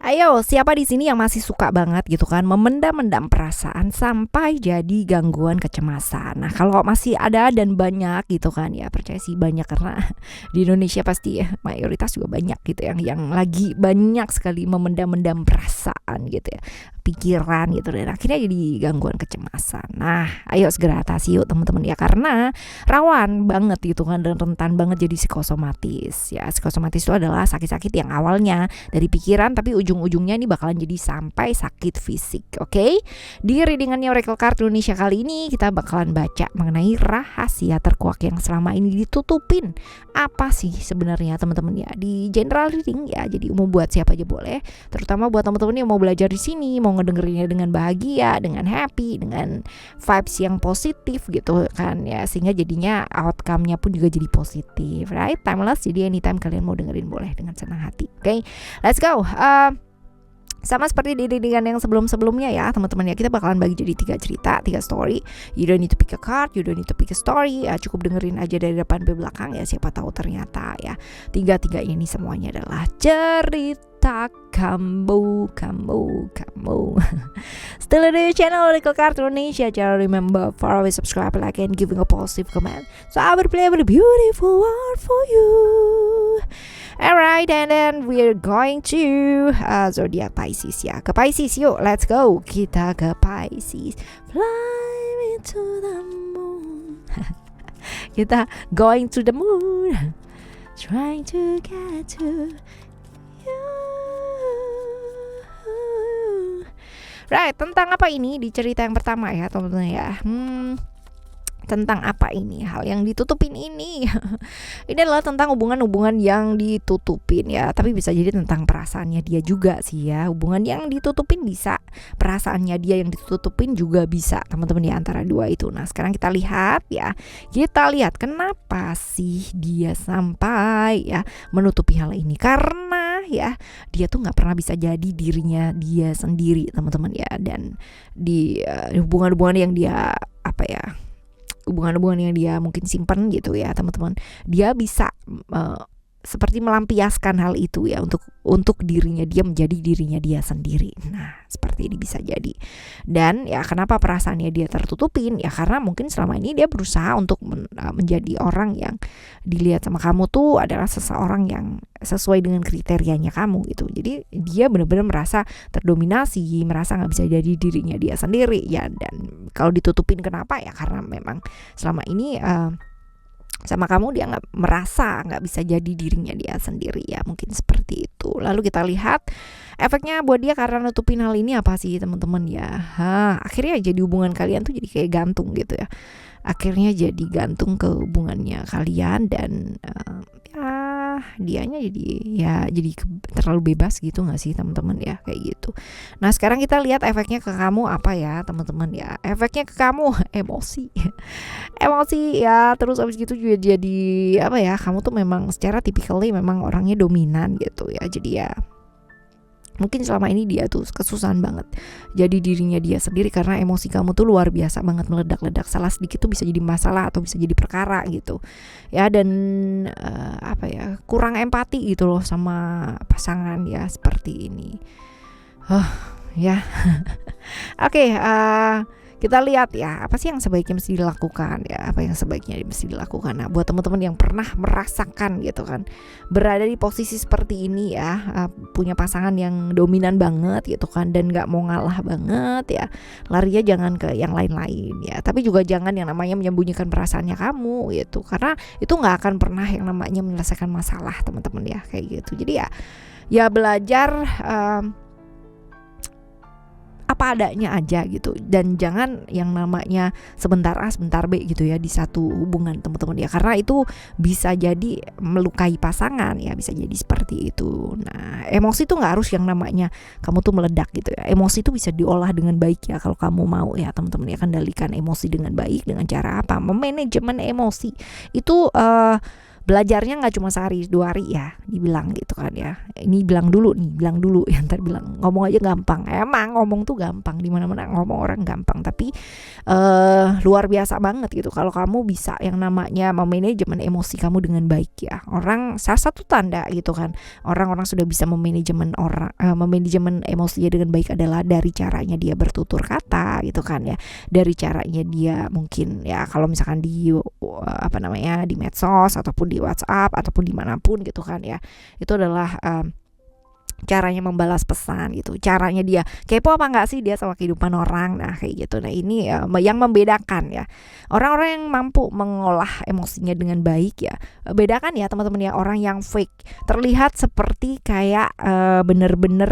Ayo, siapa di sini yang masih suka banget gitu kan memendam-mendam perasaan sampai jadi gangguan kecemasan. Nah, kalau masih ada dan banyak gitu kan ya, percaya sih banyak karena di Indonesia pasti ya mayoritas juga banyak gitu yang lagi banyak sekali memendam-mendam perasaan gitu ya, pikiran gitu dan akhirnya jadi gangguan kecemasan. Nah, ayo segera atasi yuk teman-teman ya karena rawan banget gitu kan dan rentan banget jadi psikosomatis. Ya, psikosomatis itu adalah sakit-sakit yang awalnya dari pikiran tapi ujung-ujungnya ini bakalan jadi sampai sakit fisik. Oke? Di readingannya Oracle Card Indonesia kali ini kita bakalan baca mengenai rahasia terkuak yang selama ini ditutupin. Apa sih sebenarnya teman-teman ya? Di general reading ya, jadi umum buat siapa aja boleh, terutama buat teman-teman yang mau belajar di sini, mau ngedengerinnya dengan bahagia, dengan happy, dengan vibes yang positif gitu kan ya, sehingga jadinya outcome-nya pun juga jadi positif, right? Timeless, jadi anytime kalian mau dengerin boleh dengan senang hati. Oke, let's go. Sama seperti di readingan yang sebelum-sebelumnya ya teman-teman ya, kita bakalan bagi jadi 3 cerita, 3 story. You don't need to pick a card, you don't need to pick a story ya, cukup dengerin aja dari depan sampai belakang ya, siapa tahu ternyata ya tiga ini semuanya adalah cerita kamu. Still ada di channel Oracle Card Indonesia, jangan remember follow, subscribe, like and giving a positive comment so I will play a beautiful word for you. Alright, and then we're going to zodiac Pisces ya. Ke Pisces yuk, let's go. Kita ke Pisces. Fly me to the moon. Kita going to the moon. Trying to get to you. Right, tentang apa ini di cerita yang pertama ya teman-teman ya. Tentang apa ini hal yang ditutupin ini? Ini adalah tentang hubungan-hubungan yang ditutupin ya, tapi bisa jadi tentang perasaannya dia juga sih ya. Hubungan yang ditutupin bisa, perasaannya dia yang ditutupin juga bisa teman-teman, di antara dua itu. Nah sekarang kita lihat ya, kita lihat kenapa sih dia sampai ya menutupi hal ini. Karena ya dia tuh nggak pernah bisa jadi dirinya dia sendiri teman-teman ya, dan di hubungan-hubungan yang dia hubungan-hubungan yang dia mungkin simpen gitu ya teman-teman, dia bisa seperti melampiaskan hal itu ya untuk dirinya dia, menjadi dirinya dia sendiri. Nah seperti ini bisa jadi. Dan ya kenapa perasaannya dia tertutupin ya, karena mungkin selama ini dia berusaha untuk menjadi orang yang dilihat sama kamu tuh adalah seseorang yang sesuai dengan kriterianya kamu gitu. Jadi dia benar-benar merasa terdominasi, merasa gak bisa jadi dirinya dia sendiri ya. Dan kalau ditutupin kenapa ya, karena memang selama ini sama kamu dia nggak bisa jadi dirinya dia sendiri ya, mungkin seperti itu. Lalu kita lihat efeknya buat dia karena nutupin hal ini apa sih teman-teman ya. Akhirnya jadi hubungan kalian tuh jadi kayak gantung gitu ya, akhirnya jadi gantung ke hubungannya kalian. Dan dianya jadi terlalu bebas gitu nggak sih teman-teman ya, kayak gitu. Nah sekarang kita lihat efeknya ke kamu apa ya teman-teman ya. Efeknya ke kamu emosi ya, terus abis gitu juga jadi apa ya, kamu tuh memang secara typically memang orangnya dominan gitu ya. Jadi ya mungkin selama ini dia tuh kesusahan banget jadi dirinya dia sendiri karena emosi kamu tuh luar biasa banget, meledak-ledak, salah sedikit tuh bisa jadi masalah atau bisa jadi perkara gitu ya. Dan kurang empati gitu loh sama pasangan ya, seperti ini ya. Oke, kita lihat ya apa sih yang sebaiknya mesti dilakukan ya, apa yang sebaiknya mesti dilakukan. Nah buat teman-teman yang pernah merasakan gitu kan berada di posisi seperti ini ya, punya pasangan yang dominan banget gitu kan dan gak mau ngalah banget ya, larinya jangan ke yang lain-lain ya, tapi juga jangan yang namanya menyembunyikan perasaannya kamu gitu, karena itu gak akan pernah yang namanya menyelesaikan masalah teman-teman ya, kayak gitu. Jadi ya belajar apa adanya aja gitu, dan jangan yang namanya sebentar A sebentar B gitu ya di satu hubungan teman-teman ya, karena itu bisa jadi melukai pasangan ya, bisa jadi seperti itu. Nah emosi tuh nggak harus yang namanya kamu tuh meledak gitu ya, emosi tuh bisa diolah dengan baik ya kalau kamu mau ya teman-teman ya. Kendalikan emosi dengan baik dengan cara apa, memanajemen emosi itu belajarnya nggak cuma sehari 2 hari ya, dibilang gitu kan ya. Ini bilang dulu ya, ntar bilang ngomong aja gampang. Emang ngomong tuh gampang, di mana-mana ngomong orang gampang, tapi luar biasa banget gitu kalau kamu bisa yang namanya memanajemen emosi kamu dengan baik ya. Orang salah satu tanda gitu kan, orang-orang sudah bisa memanajemen memanajemen emosinya dengan baik adalah dari caranya dia bertutur kata gitu kan ya, dari caranya dia mungkin ya kalau misalkan di di medsos ataupun di WhatsApp ataupun dimanapun gitu kan ya, itu adalah caranya membalas pesan gitu, caranya dia kepo apa enggak sih dia sama kehidupan orang. Nah kayak gitu. Nah ini yang membedakan ya orang-orang yang mampu mengolah emosinya dengan baik ya. Bedakan ya teman-teman ya, orang yang fake terlihat seperti kayak bener-bener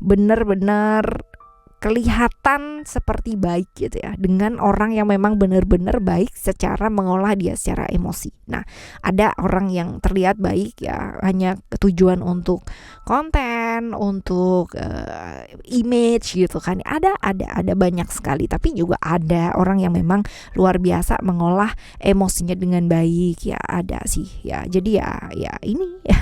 bener-bener kelihatan seperti baik gitu ya, dengan orang yang memang benar-benar baik secara mengolah dia secara emosi. Nah, ada orang yang terlihat baik ya hanya tujuan untuk konten, untuk image gitu kan. Ada banyak sekali, tapi juga ada orang yang memang luar biasa mengolah emosinya dengan baik ya, ada sih ya. Jadi ya ini ya.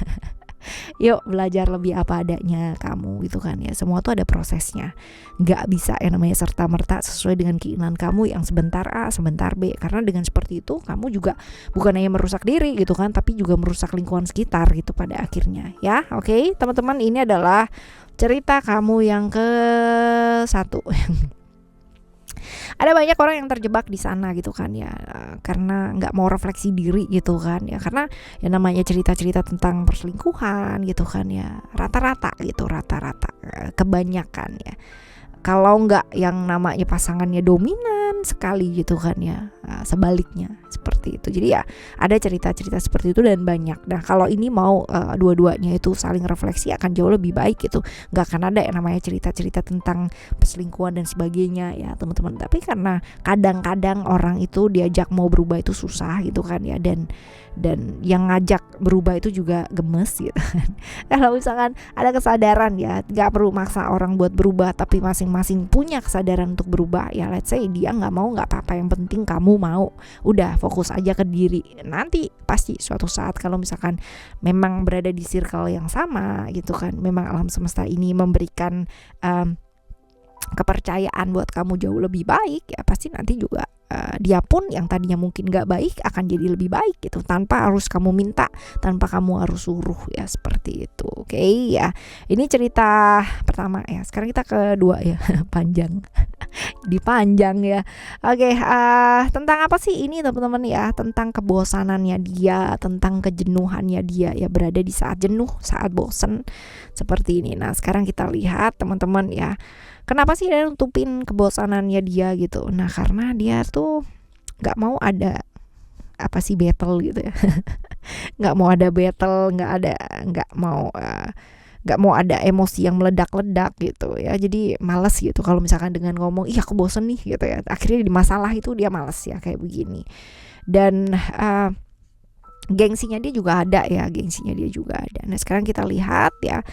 Yuk belajar lebih apa adanya kamu gitu kan ya. Semua tuh ada prosesnya, nggak bisa yang namanya serta-merta sesuai dengan keinginan kamu yang sebentar A sebentar B. Karena dengan seperti itu kamu juga bukan hanya merusak diri gitu kan, tapi juga merusak lingkungan sekitar gitu pada akhirnya ya. Oke, teman-teman, ini adalah cerita kamu yang ke-1. Ada banyak orang yang terjebak di sana gitu kan ya, karena nggak mau refleksi diri gitu kan ya, karena yang namanya cerita-cerita tentang perselingkuhan gitu kan ya, rata-rata kebanyakan ya, kalau nggak yang namanya pasangannya dominan sekali gitu kan ya, sebaliknya seperti itu. Jadi ya ada cerita-cerita seperti itu dan banyak. Nah kalau ini mau dua-duanya itu saling refleksi akan jauh lebih baik gitu. Nggak akan ada yang namanya cerita-cerita tentang perselingkuhan dan sebagainya ya teman-teman. Tapi karena kadang-kadang orang itu diajak mau berubah itu susah gitu kan ya, dan yang ngajak berubah itu juga gemes gitu kan. Kalau misalkan ada kesadaran ya, nggak perlu maksa orang buat berubah, tapi masing-masing punya kesadaran untuk berubah ya. Let's say dia nggak mau, nggak apa-apa, yang penting kamu mau. Udah fokus aja ke diri. Nanti pasti suatu saat kalau misalkan memang berada di circle yang sama gitu kan, memang alam semesta ini memberikan kepercayaan buat kamu jauh lebih baik ya, pasti nanti juga dia pun yang tadinya mungkin gak baik akan jadi lebih baik gitu, tanpa harus kamu minta, tanpa kamu harus suruh ya, seperti itu. Oke ya, ini cerita pertama ya. Sekarang kita kedua ya. Panjang dipanjang ya. Oke, tentang apa sih ini teman-teman ya? Tentang kebosanannya dia, tentang kejenuhannya dia ya, berada di saat jenuh, saat bosan seperti ini. Nah sekarang kita lihat teman-teman ya, kenapa sih dia nutupin kebosanannya dia gitu? Nah karena dia tuh nggak mau ada battle gitu ya. Nggak mau ada battle, nggak mau ada emosi yang meledak-ledak gitu ya. Jadi malas gitu kalau misalkan dengan ngomong aku bosen nih gitu ya, akhirnya di masalah itu dia malas ya kayak begini. Dan gengsinya dia juga ada. Nah sekarang kita lihat ya,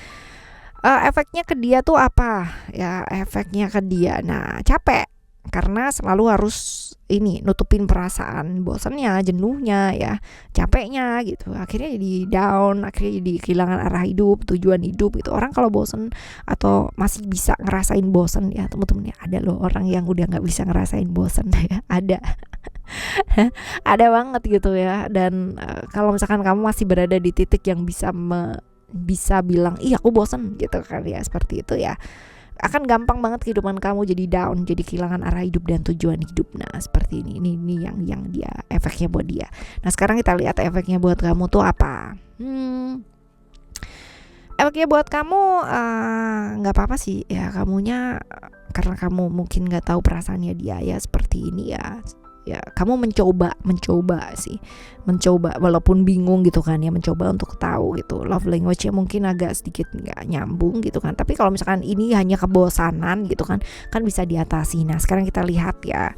efeknya ke dia tuh apa ya, efeknya ke dia. Nah capek, karena selalu harus nutupin perasaan bosannya, jenuhnya ya, capeknya gitu. Akhirnya jadi down, akhirnya jadi kehilangan arah hidup, tujuan hidup gitu. Orang kalau bosan atau masih bisa ngerasain bosan ya teman-teman ya, ada loh orang yang udah nggak bisa ngerasain bosan ya, ada. Ada banget gitu ya. Dan kalau misalkan kamu masih berada di titik yang bisa bilang aku bosan gitu kan ya, seperti itu ya, akan gampang banget kehidupan kamu jadi down, jadi kehilangan arah hidup dan tujuan hidup. Nah seperti ini yang dia efeknya buat dia. Nah sekarang kita lihat efeknya buat kamu tuh apa. Efeknya buat kamu nggak apa-apa sih ya, kamunya karena kamu mungkin nggak tahu perasaannya dia ya, seperti ini ya kamu mencoba walaupun bingung gitu kan ya, mencoba untuk tahu gitu love language-nya mungkin agak sedikit nggak nyambung gitu kan, tapi kalau misalkan ini hanya kebosanan gitu kan bisa diatasi. Nah sekarang kita lihat ya,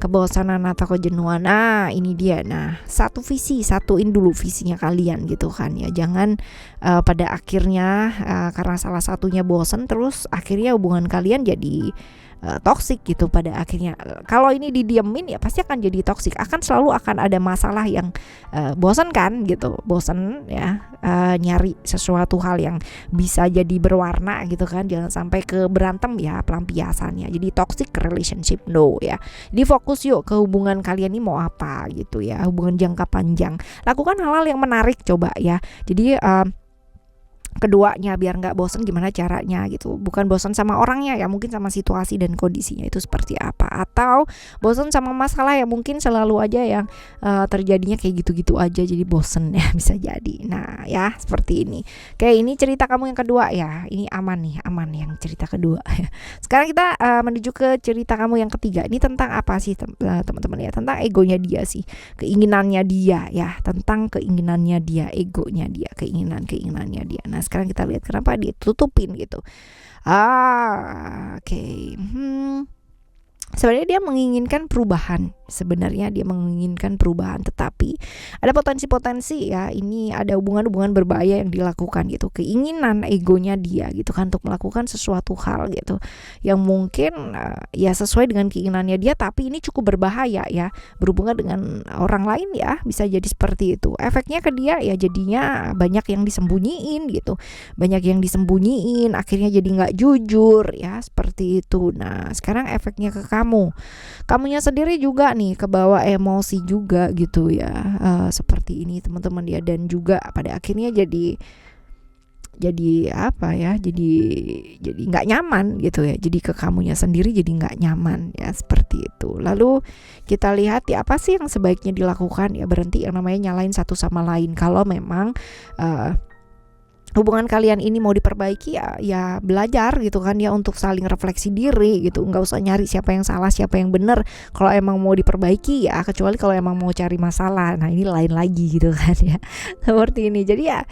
kebosanan atau kejenuhan. Nah ini dia. Nah satuin dulu visinya kalian gitu kan ya, jangan pada akhirnya karena salah satunya bosan terus akhirnya hubungan kalian jadi toksik gitu pada akhirnya. Kalau ini didiemin ya pasti akan jadi toksik, selalu akan ada masalah yang bosan kan gitu, bosan ya, nyari sesuatu hal yang bisa jadi berwarna gitu kan, jangan sampai ke berantem ya pelampiasannya, jadi toxic relationship no ya. Jadi fokus yuk ke hubungan kalian ini mau apa gitu ya, hubungan jangka panjang, lakukan hal-hal yang menarik coba ya. Jadi keduanya biar nggak bosen gimana caranya gitu, bukan bosen sama orangnya ya, mungkin sama situasi dan kondisinya itu seperti apa, atau bosen sama masalah ya mungkin selalu aja yang terjadinya kayak gitu-gitu aja jadi bosen ya, bisa jadi. Nah ya seperti ini. Kayak ini cerita kamu yang kedua ya, ini aman yang cerita kedua ya. Sekarang kita menuju ke cerita kamu yang ketiga. Ini tentang apa sih teman-teman ya, tentang egonya dia sih, keinginannya dia ya, tentang keinginannya dia, egonya dia, keinginannya dia. Nah sekarang kita lihat kenapa dia tutupin gitu. Oke. Sebenarnya dia menginginkan perubahan. Tetapi ada potensi-potensi ya, ini ada hubungan-hubungan berbahaya yang dilakukan gitu, keinginan egonya dia gitu kan untuk melakukan sesuatu hal gitu yang mungkin ya sesuai dengan keinginannya dia, tapi ini cukup berbahaya ya, berhubungan dengan orang lain ya, bisa jadi seperti itu. Efeknya ke dia ya jadinya banyak yang disembunyiin gitu, akhirnya jadi nggak jujur ya, seperti itu. Nah sekarang efeknya ke kamunya sendiri juga nih, kebawa emosi juga gitu ya, seperti ini teman-teman ya, dan juga pada akhirnya jadi apa ya, jadi nggak nyaman gitu ya, jadi ke kamunya sendiri jadi nggak nyaman ya, seperti itu. Lalu kita lihat ya apa sih yang sebaiknya dilakukan ya, berhenti yang namanya nyalain satu sama lain. Kalau memang hubungan kalian ini mau diperbaiki ya belajar gitu kan ya, untuk saling refleksi diri gitu, nggak usah nyari siapa yang salah siapa yang benar kalau emang mau diperbaiki ya, kecuali kalau emang mau cari masalah, nah ini lain lagi gitu kan ya. Seperti ini. Jadi ya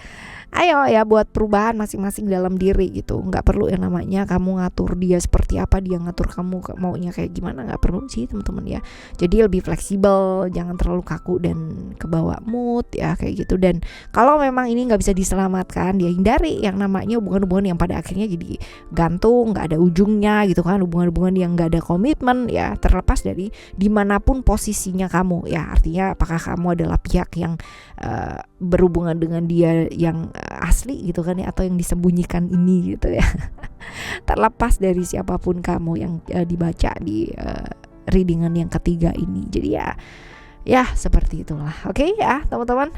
ayo ya buat perubahan masing-masing dalam diri gitu, nggak perlu yang namanya kamu ngatur dia seperti apa, dia ngatur kamu maunya kayak gimana, nggak perlu sih teman-teman ya. Jadi lebih fleksibel, jangan terlalu kaku dan kebawa mood ya kayak gitu. Dan kalau memang ini nggak bisa diselamatkan, dia hindari yang namanya hubungan-hubungan yang pada akhirnya jadi gantung, nggak ada ujungnya gitu kan, hubungan-hubungan yang nggak ada komitmen ya, terlepas dari dimanapun posisinya kamu ya. Artinya apakah kamu adalah pihak yang berhubungan dengan dia yang asli gitu kan ya, atau yang disembunyikan ini gitu ya. Terlepas dari siapapun kamu yang dibaca di readingan yang ketiga ini. Jadi ya seperti itulah. Oke ya teman-teman,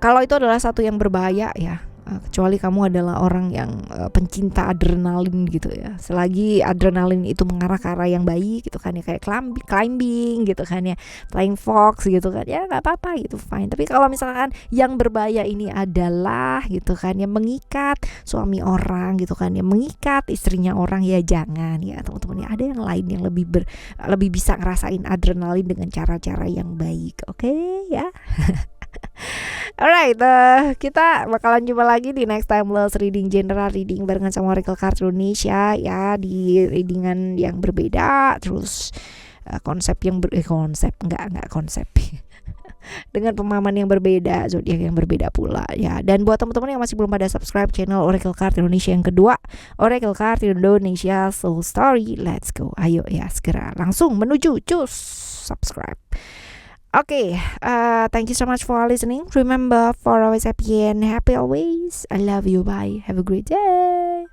kalau itu adalah satu yang berbahaya ya, kecuali kamu adalah orang yang pencinta adrenalin gitu ya, selagi adrenalin itu mengarah ke arah yang baik gitu kan ya, kayak climbing gitu kan ya, flying fox gitu kan ya, nggak apa-apa gitu, fine. Tapi kalau misalkan yang berbahaya ini adalah gitu kan ya, mengikat suami orang gitu kan ya, mengikat istrinya orang, ya jangan ya teman-teman ya. Ada yang lain yang lebih bisa ngerasain adrenalin dengan cara-cara yang baik. Oke ya. Alright, kita bakalan jumpa lagi di next timeless reading, general reading barengan sama Oracle Card Indonesia ya, di readingan yang berbeda, terus konsep dengan pemahaman yang berbeda, zodiak yang berbeda pula ya. Dan buat teman-teman yang masih belum pada subscribe channel Oracle Card Indonesia yang kedua, Oracle Card Indonesia Soul Story, let's go, ayo ya segera langsung menuju cus subscribe. Okay, thank you so much for listening. Remember, for always happy and happy always. I love you. Bye. Have a great day.